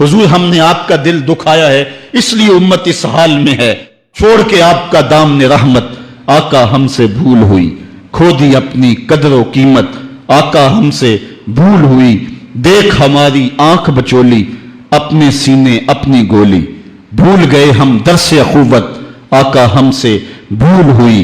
हुजूर हमने आपका दिल दुखाया है, इसलिए उम्मत इस हाल में है। छोड़ के आपका दामने रहमत, आका हमसे भूल हुई। खो दी अपनी कदर व कीमत, आका हमसे भूल हुई। देख हमारी आंख बचोली, अपने सीने अपनी गोली। भूल गए हम दरसे अखुवत, आका हमसे भूल हुई।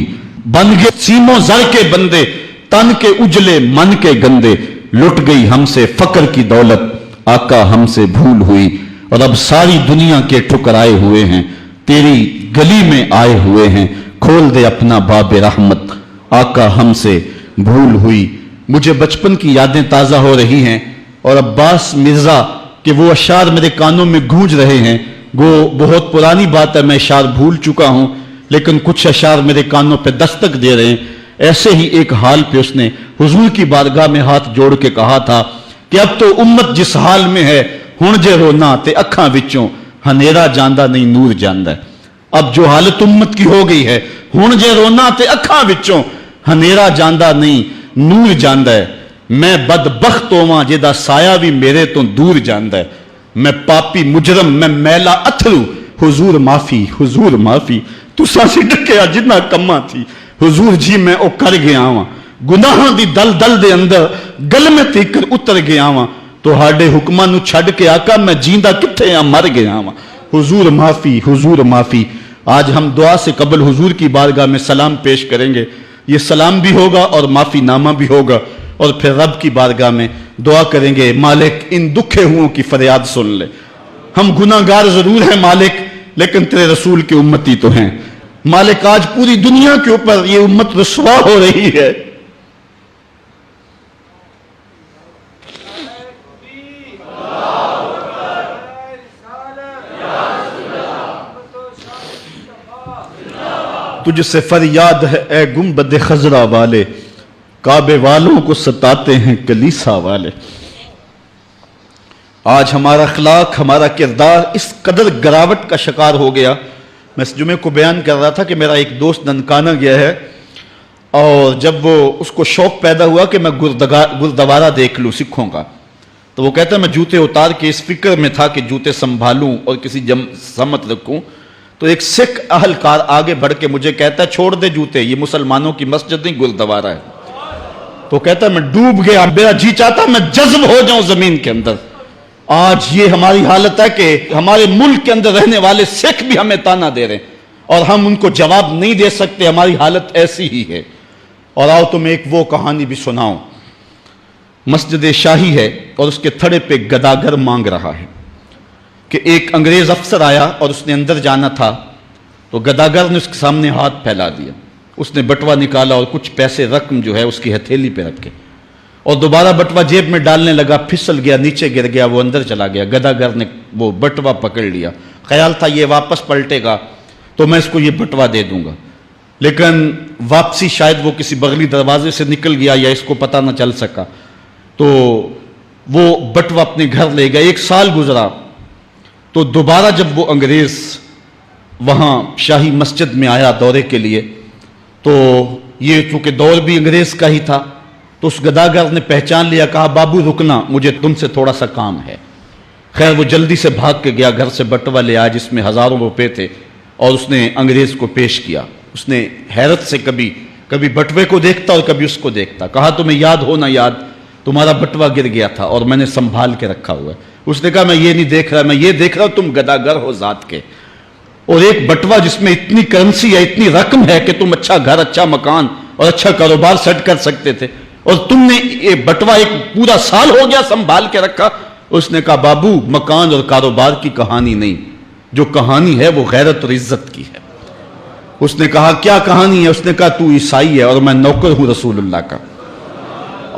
बन गए सीनों जर के बंदे, तन के उजले मन के गंदे। लुट गई हमसे फकर की दौलत, आका हमसे भूल हुई। और अब सारी दुनिया के ठुकराए हुए हैं, तेरी गली में आए हुए हैं। खोल दे अपना बाब रहमत, आका हमसे भूल हुई। मुझे बचपन की यादें ताजा हो रही हैं और अब्बास मिर्जा के वो अशार मेरे कानों में गूंज रहे हैं। वो बहुत पुरानी बात है, मैं अशार भूल चुका हूं, लेकिन कुछ अशार मेरे कानों पे दस्तक दे रहे हैं। ऐसे ही एक हाल पे उसने हुजूर की बारगाह में हाथ जोड़ के कहा था कि अब तो उम्मत जिस हाल में है, हुण जे रोना ते अखां विचों हनेरा जांदा नहीं नूर जांदा है। अब जो हालत उम्मत की हो गई है, हुण जे रोना ते अखां विचों हनेरा जांदा नहीं नूर जांदा है। मैं बदबख्त होवां जिहदा साया भी मेरे तो दूर जांदा है। मैं पापी मुजरम, मैं मैला अथरू, हुजूर माफी, हुजूर माफी। तुसां सी डकिया जिन्ना कम्मा थी, हुजूर जी मैं ओ कर गया वां। गुनाहां दी दल दल दे अंदर गलमे तीकर उतर गया वां। तुहाडे हुक्मां नूं छड्ड के आका मैं जींदा कित्थे आ, मर गया वां। हुजूर माफी, हुजूर माफी। आज हम दुआ से कबल हुजूर की बारगाह में सलाम पेश करेंगे। ये सलाम भी होगा और माफी नामा भी होगा, और फिर रब की बारगाह में दुआ करेंगे, मालिक इन दुखे हुओं की फरियाद सुन ले। हम गुनाहगार जरूर हैं मालिक, लेकिन तेरे रसूल की उम्मती तो हैं। मालिक आज पूरी दुनिया के ऊपर ये उम्मत रुसवा हो रही है। तुझसे फरियाद है ए गुंबद खजरा वाले, काबे वालों को सताते हैं कलीसा वाले। आज हमारा अखलाक, हमारा किरदार इस कदर गिरावट का शिकार हो गया। मैं इस जुमे को बयान कर रहा था कि मेरा एक दोस्त ननकाना गया है, और जब वो उसको शौक पैदा हुआ कि मैं गुरुद्वारा देख लूँ सिखों का, तो वो कहता है मैं जूते उतार के इस फिक्र में था कि जूते संभालूं और किसी समत रखूं। तो एक सिख अहलकार आगे बढ़ के मुझे कहता है छोड़ दे जूते, ये मुसलमानों की मस्जिद नहीं गुरुद्वारा है। तो कहता है मैं डूब गया, मेरा जी चाहता मैं जज्ब हो जाऊं जमीन के अंदर। आज ये हमारी हालत है कि हमारे मुल्क के अंदर रहने वाले सिख भी हमें ताना दे रहे हैं और हम उनको जवाब नहीं दे सकते। हमारी हालत ऐसी ही है। और आओ तुम्हें एक वो कहानी भी सुनाऊं। मस्जिद शाही है और उसके थड़े पे गदागर मांग रहा है कि एक अंग्रेज अफसर आया और उसने अंदर जाना था, तो गदागर ने उसके सामने हाथ फैला दिया। उसने बटवा निकाला और कुछ पैसे रकम जो है उसकी हथेली पे रखे और दोबारा बटवा जेब में डालने लगा, फिसल गया, नीचे गिर गया, वो अंदर चला गया। गदागर ने वो बटवा पकड़ लिया, ख्याल था ये वापस पलटेगा तो मैं इसको ये बटवा दे दूंगा, लेकिन वापसी शायद वो किसी बगली दरवाजे से निकल गया या इसको पता ना चल सका, तो वो बटवा अपने घर ले गया। 1 साल गुजरा तो दोबारा जब वो अंग्रेज वहां शाही मस्जिद में आया दौरे के लिए, तो ये चूंकि दौर भी अंग्रेज का ही था, तो उस गदागर ने पहचान लिया, कहा बाबू रुकना, मुझे तुमसे थोड़ा सा काम है। खैर वो जल्दी से भाग के गया, घर से बटवा ले आया जिसमें हजारों रुपए थे और उसने अंग्रेज को पेश किया। उसने हैरत से कभी कभी बटवे को देखता और कभी उसको देखता। कहा तुम्हें याद हो ना याद, तुम्हारा बटवा गिर गया था और मैंने संभाल के रखा हुआ है। उसने कहा मैं ये नहीं देख रहा, मैं ये देख रहा हूं तुम गदागर हो जात के, और एक बटवा जिसमें इतनी करेंसी है, इतनी रकम है कि तुम अच्छा घर, अच्छा मकान और अच्छा कारोबार सेट कर सकते थे, और तुमने ये बटवा एक पूरा साल हो गया संभाल के रखा। उसने कहा बाबू मकान और कारोबार की कहानी नहीं, जो कहानी है वो गैरत और इज्जत की है। उसने कहा क्या कहानी है? उसने कहा तू ईसाई है और मैं नौकर हूं रसूलुल्लाह का,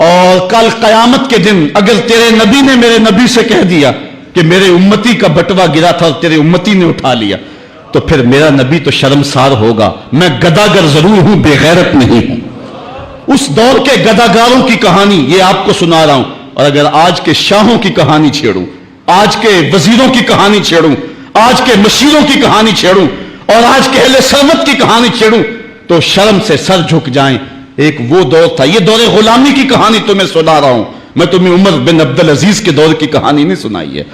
और कल कयामत के दिन अगर तेरे नबी ने मेरे नबी से कह दिया कि मेरे उम्मती का बटवा गिरा था और तेरे उम्मती ने उठा लिया, तो फिर मेरा नबी तो शर्मसार होगा। मैं गदागर जरूर हूं, बेगैरत नहीं हूं। उस दौर के गदागारों की कहानी ये आपको सुना रहा हूं, और अगर आज के शाहों की कहानी छेड़ूं, आज के वजीरों की कहानी छेड़ूं, आज के मशीरों की कहानी छेड़ूं और आज के अहले सरमत की कहानी छेड़ूं, तो शर्म से सर झुक जाएं। एक वो दौर था, ये दौरे गुलामी की कहानी तुम्हें सुना रहा हूं मैं, तुम्हें उमर बिन अब्दुल अजीज के दौर की कहानी नहीं सुनाई है।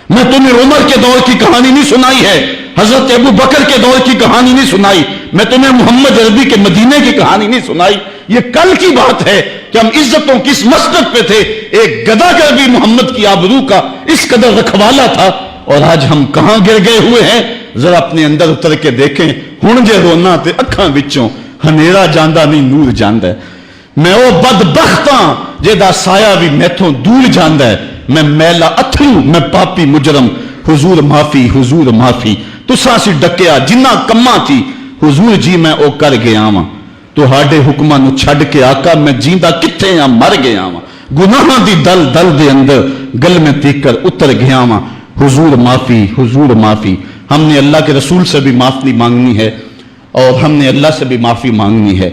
میں تمہیں عمر کے دور کی کہانی نہیں سنائی ہے، حضرت ابو بکر کے دور کی کہانی نہیں سنائی، میں تمہیں محمد عربی کے مدینے کی کہانی نہیں سنائی. یہ کل کی بات ہے کہ ہم عزتوں کس مسجد پہ تھے. ایک گداگر بھی محمد کی آبرو کا اس قدر رکھوالا تھا، اور آج ہم کہاں گر گئے ہوئے ہیں. ذرا اپنے اندر اتر کے دیکھیں. ہن جے رونا تے اکھاں وچوں ہنیرا جاندا نہیں نور جاندا ہے. میں او بدبختاں جیدا سایہ بھی میتھوں دور جاندا ہے. میں میلا اتھرو، میں پاپی مجرم. حضور معافی، حضور معافی. تساں سی ڈکیا جنہ کماں تھی، حضور جی میں او کر گیا واں. تہاڈے حکماں نو چھڈ کے آقا میں جیندا کتھے ہاں، مر گیا واں. گناہاں دی دل دل دے اندر گل میں تیکر اتر گیا واں. حضور معافی، حضور معافی. ہم نے اللہ کے رسول سے بھی معافی مانگنی ہے، اور ہم نے اللہ سے بھی معافی مانگنی ہے.